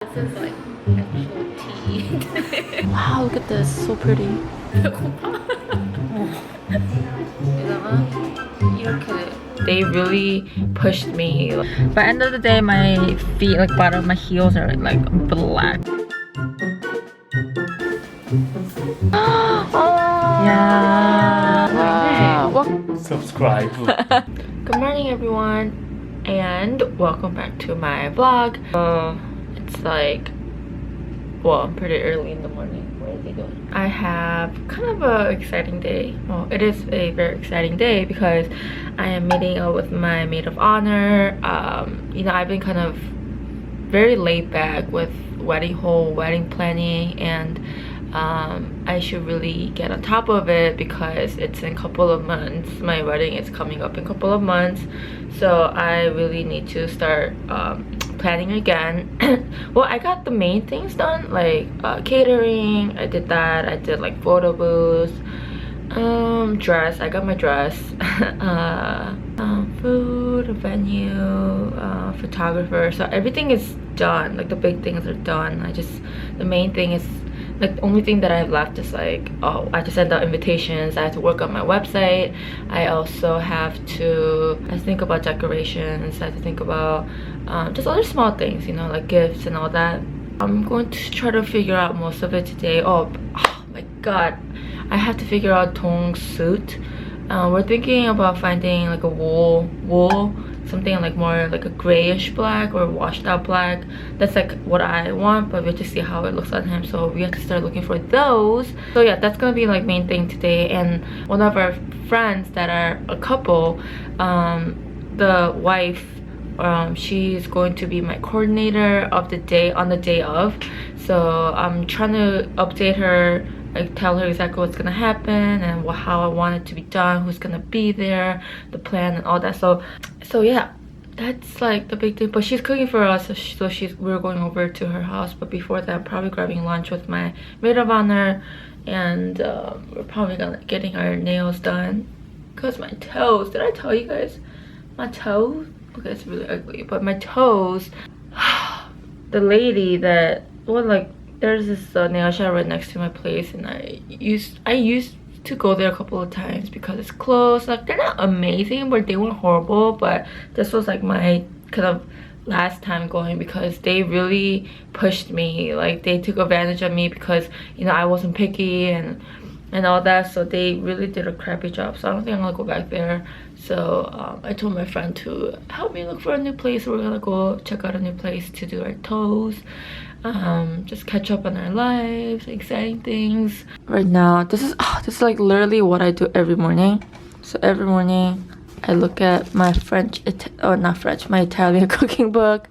This is like actual tea. Wow, look at this, so pretty. They really pushed me. By the end of the day, my feet, like bottom of my heels are like black. Oh, yeah. Wow. Subscribe. Good morning, everyone, and welcome back to my vlog. It's like, well, pretty early in the morning. What are they doing? I have kind of a exciting day. Well, it is a very exciting day because I am meeting up with my maid of honor. You know, I've been kind of very laid back with wedding planning, and I should really get on top of it because it's in a couple of months. My wedding is coming up in a couple of months, so I really need to start planning again. Well, I got the main things done, like catering. I did that. I did like photo booths, dress. I got my dress. Food, venue, photographer. So everything is done. Like the big things are done. The main thing is, like, the only thing that I have left is like, oh, I have to send out invitations. I have to work on my website. I also have to think about decorations. I have to think about just other small things, you know, like gifts and all that. I'm going to try to figure out most of it today. Oh my god, I have to figure out Dong's suit. We're thinking about finding like a wool, something like more like a grayish black or washed out black. That's like what I want, but we have to see how it looks on him, so we have to start looking for those. So yeah, that's gonna be like main thing today. And one of our friends that are a couple, the wife, she's going to be my coordinator of the day on the day of. So I'm trying to update her, like tell her exactly what's gonna happen and how I want it to be done, who's gonna be there, the plan and all that. So yeah, that's like the big thing. But she's cooking for us, so we're going over to her house. But before that, I'm probably grabbing lunch with my maid of honor, and we're probably getting our nails done because my toes, did I tell you guys my toes? Okay, it's really ugly, but my toes, the lady that, well, like, there's this nail shop right next to my place, and I used to go there a couple of times because it's close. Like, they're not amazing, but they weren't horrible. But this was like my kind of last time going because they really pushed me. Like, they took advantage of me because, you know, I wasn't picky and all that. So they really did a crappy job. So I don't think I'm gonna go back there. So I told my friend to help me look for a new place. We're gonna go check out a new place to do our toes. Just catch up on our lives, exciting things. Right now, this is like literally what I do every morning. So every morning I look at my my Italian cooking book.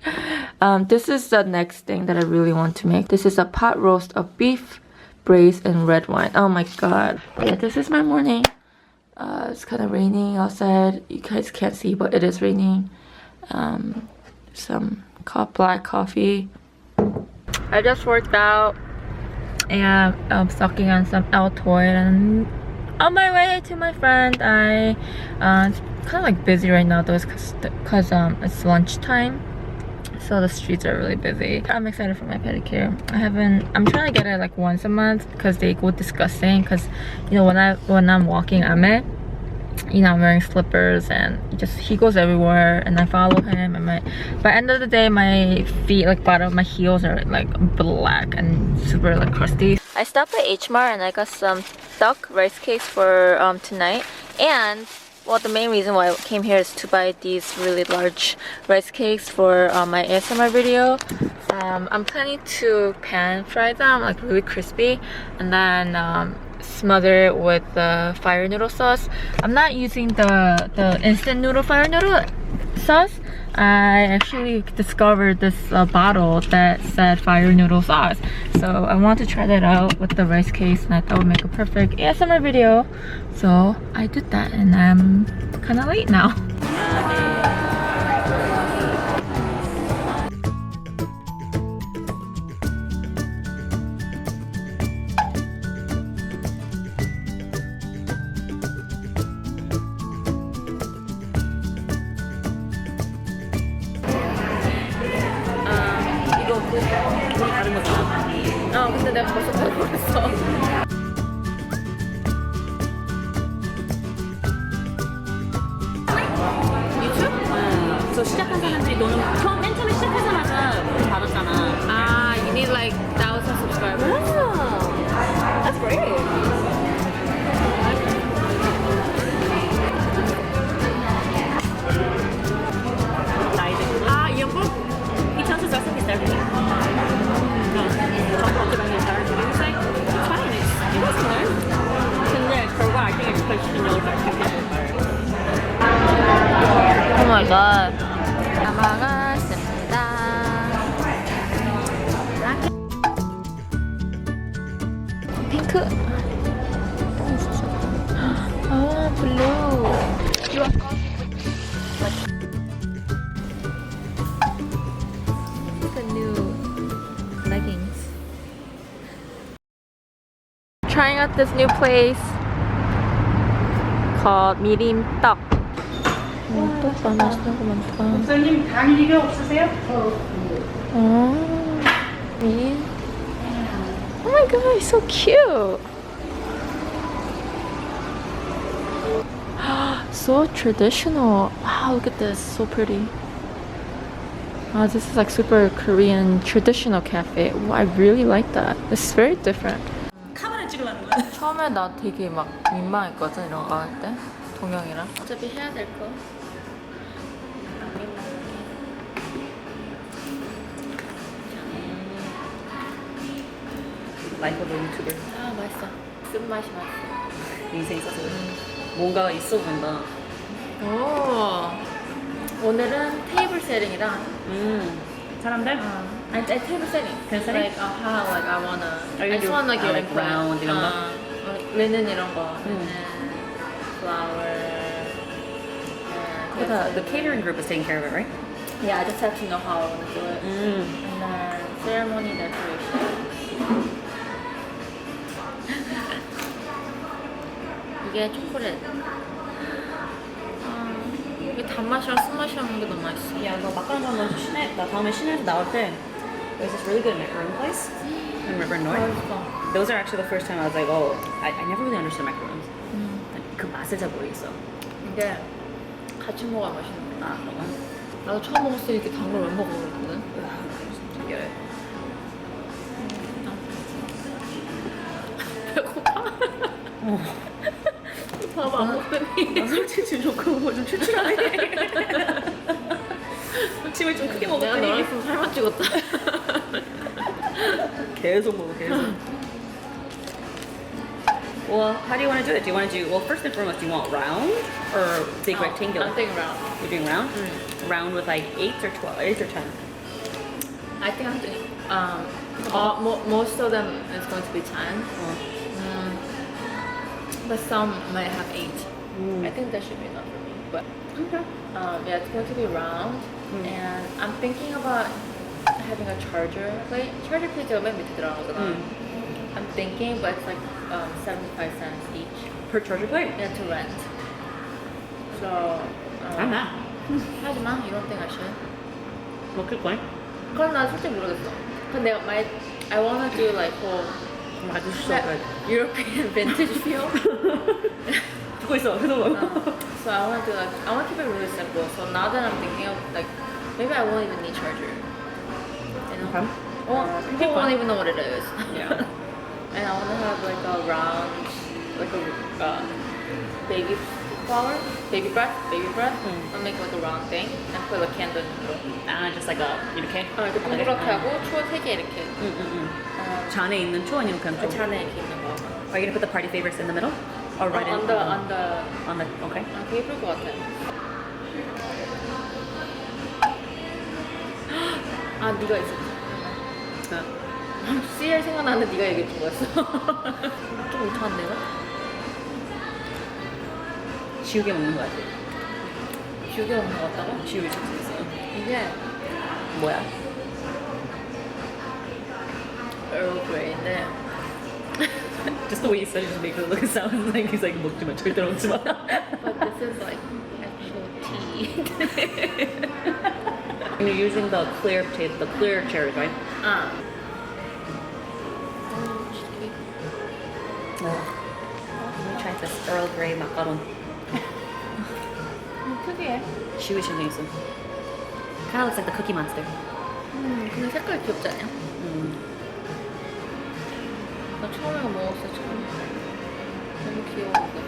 This is the next thing that I really want to make. This is a pot roast of beef, braised, and red wine. Oh my god. Yeah, this is my morning. It's kind of raining outside. You guys can't see, but it is raining. Some black coffee. I just worked out and I'm sucking on some Altoid, and on my way to my friend. It's kind of like busy right now though, because it's lunchtime, so the streets are really busy. I'm excited for my pedicure. I'm trying to get it like once a month because they go disgusting. Because, you know, when I'm walking Ame, you know, I'm wearing slippers and he goes everywhere, and I follow him, and by the end of the day, my feet, like bottom of my heels are like black and super like crusty. I stopped at H Mart and I got some duck rice cakes for tonight. And well, the main reason why I came here is to buy these really large rice cakes for my ASMR video. I'm planning to pan fry them like really crispy, and then smother it with the fire noodle sauce. I'm not using the instant noodle fire noodle sauce. I actually discovered this bottle that said fire noodle sauce, so I want to try that out with the rice cakes, and I thought it would make a perfect ASMR video. So I did that, and I'm kind of late now. 이거 돈이 다른 거잖아. 근데 내가 벌써 다 버렸어. 그래서 시작한 사람들이 너는 맨 처음에 시작하자마자 돈 받았잖아. You need like 1,000 subscribers. That's great. 나이들. 이거? He tells us recipes everything. 정보 어떻게 만드는지 알지? He's like, it's fine. You guys can learn. 근데 결과 I think it's because she knows our technical part. Oh my god. 다 먹었습니다. 핑크. 블루. The new leggings. Trying out this new place called 미림떡. 떡 맛있는 거 많다. 목사님 당일이가 없으세요? 미림. Oh my god, it's so cute. So traditional. Wow, look at this. So pretty. This is like super Korean traditional cafe. Ooh, I really like that. This is very different. 카메라 찍으려는 거야. 처음에 나 되게 막 민망했거든 이런 거 할 때. 동영이랑. 어차피 해야 될 거. 라이프 오브 유튜버. 맛있어. 쓴맛이 맛있어. 인생 있어서 뭔가 있어 보인다. 오늘은 테이블 세팅이랑 사람들? 아니 테이블 세팅. 세팅? Like how like I wanna. Are you I just wanna get like round 이런 거? 리넨 이런 거. Flower. But the catering group is taking care of it, right? Yeah, I just have to know how I wanna do it. And then ceremony decoration. 이게 초콜릿. 이게 단맛이랑 쓴맛이랑 하는 게 너무 맛있어. 야, 너 마카롱 한번 나 다음에 시내에서 나올 때 there's this really good macaroon place in River North. 맛있어. Those are actually the first time I was like, oh, I never really understood macaroons. 그 맛을 잘 모르겠어. 이게 같이 먹어야 맛있는 거야. 그런가? 나도 처음 먹었을 때 이렇게 단 걸 왜 먹어보거든. 특이해. 배고파? 밥 안 먹더니. 나 솔직히 지금 좋고 좀 출출하네. 침을 좀 크게 내가 먹었더니 너랑 있으면 살만 찍었다. 계속 먹어 계속. Well, how do you want to do it? Do you want to do, well, first and foremost, do you want round or big rectangular? I'm thinking round. You're doing round? Round with like 8 or 12, 8 or 10? I think I'm thinking, most of them is going to be 10. But some might have 8. I think that should be enough for me. But Okay. yeah, it's going to be round. And I'm thinking about having a charger plate. Charger plate가 맨 밑에 들어가거든. I'm thinking, but it's like 75 cents each. Per charger plate? Yeah, to rent. So, I'm not. 하지마, you don't think I should? 먹힐 거야? 그건 난 솔직히 모르겠어. 근데 I wanna do like whole I just so good. European vintage feel. 듣고 있어. 계속 먹어. So I wanna do like, I wanna keep it really simple. So now that I'm thinking of like, maybe I won't even need charger. You know? Okay. People won't even know what it is. Yeah. And I wanna have like a round, like a baby flower, baby breath. I'll make like a round thing and put a candle in the middle. Just like a, 이렇게? 이렇게 동그랗게 하고 초 3개 이렇게. 잔에 있는 초 아니면 그냥 초? 잔에 이렇게 있는 거. Are you gonna put the party favorites in the middle? Or right on in? the. Okay. 되게 예쁠 것 같아. 네가 있었지. CL 생각나는데 네가 얘기해준 거였어. 좀 이상한데요? 지우개 먹는 거 같아. 지우개 먹는 것 같다고? 지우개 줄 수 있어. 이게 뭐야? Earl Grey인데 Just the way you said it just makes it look sound like he's like 먹지 마, 절대 먹지 마. But this is like actual tea. And you're using the clear cherries, right? coffee. Let me try this Earl Grey macaron. 특이해. Chewy 생겼어. Kind of looks like the Cookie Monster. 근데 색깔 귀엽지 않냐? 나 처음에 먹었을 때 처음. 너무 귀여운데.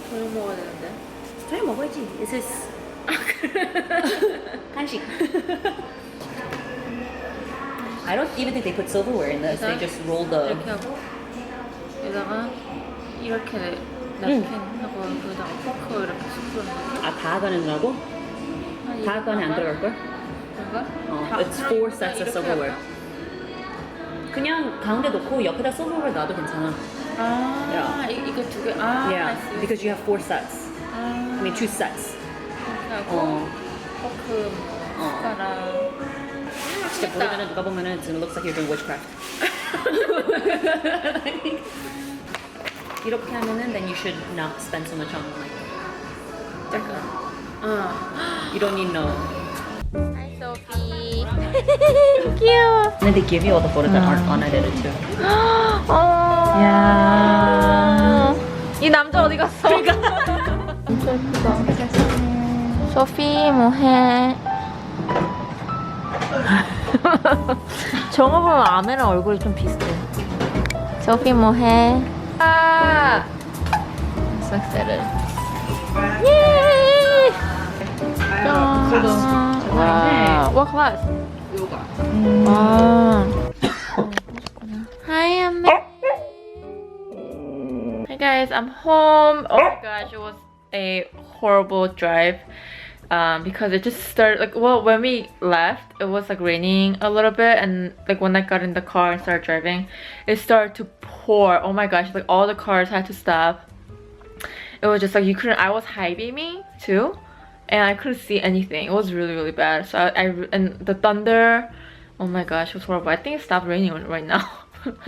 저녁 먹어야 되는데. 저녁 먹어야지. This is 간식. I don't even think they put silverware in this. They just roll the. 이렇게 하고 여기다가 이렇게 napkin하고 여기다가 포크 이렇게 숯불 넣고. 다 가능하고? 다 가는 안 들어갈 걸? 뭔가? It's 4 sets of silverware. 그냥 가운데 놓고 옆에다 silverware 놔도 괜찮아. 이거 두 개. Yeah, because you have 4 sets. I mean 2 sets. 이렇게 하고 포크, 숟가락. 진짜 모르면은 누가 보면은 it looks like you're doing witchcraft. 이렇게 하면은 then you should not spend so much on like. You don't need no. Hi Sophie. 귀여워. And then they give you all the photos that aren't unedited too. 야. 이 남자 어디 갔어? 진짜 예쁘다. 소피 뭐해? 정호 보면 아메랑 얼굴이 좀 비슷해. 소피 뭐해? I'm so excited. Yay! Wow. What class? Yoga. Hi, Ame. Hi guys, I'm home. Oh my gosh, it was a horrible drive. Because it just started like, well, when we left it was like raining a little bit, and like when I got in the car and started driving it started to pour. Oh my gosh, like all the cars had to stop. It was just like you couldn't. I was high beaming too and I couldn't see anything. It was really bad. So and the thunder, oh my gosh, it was horrible. I think it stopped raining right now.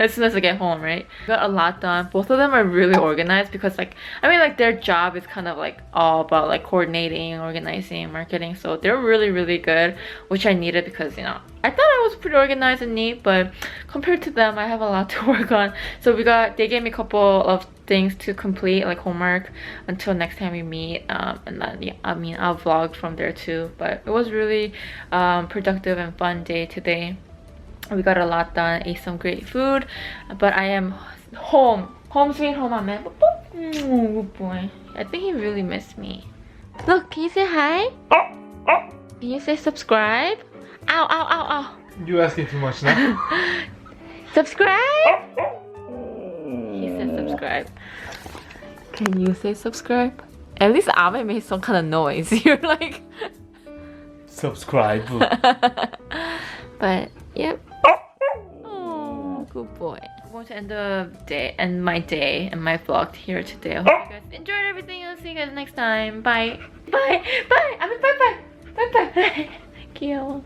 As soon as I get home, right? Got a lot done. Both of them are really organized because like, I mean like their job is kind of like all about like coordinating, organizing, marketing. So they're really good, which I needed because, you know, I thought I was pretty organized and neat, but compared to them, I have a lot to work on. So they gave me a couple of things to complete, like homework, until next time we meet. And then, yeah, I mean, I'll vlog from there too. But it was really productive and fun day today. We got a lot done, ate some great food, but I am home sweet home. I'm at good boy. I think he really missed me. Look, can you say hi? Can you say subscribe? Ow. You're asking too much now. Subscribe? He said subscribe. Can you say subscribe? At least Ame made some kind of noise. You're like Subscribe. But yep. Oh, good boy. I'm going to end my day and my vlog here today. I hope you guys enjoyed everything. I'll see you guys next time. Bye. I mean bye. Cute.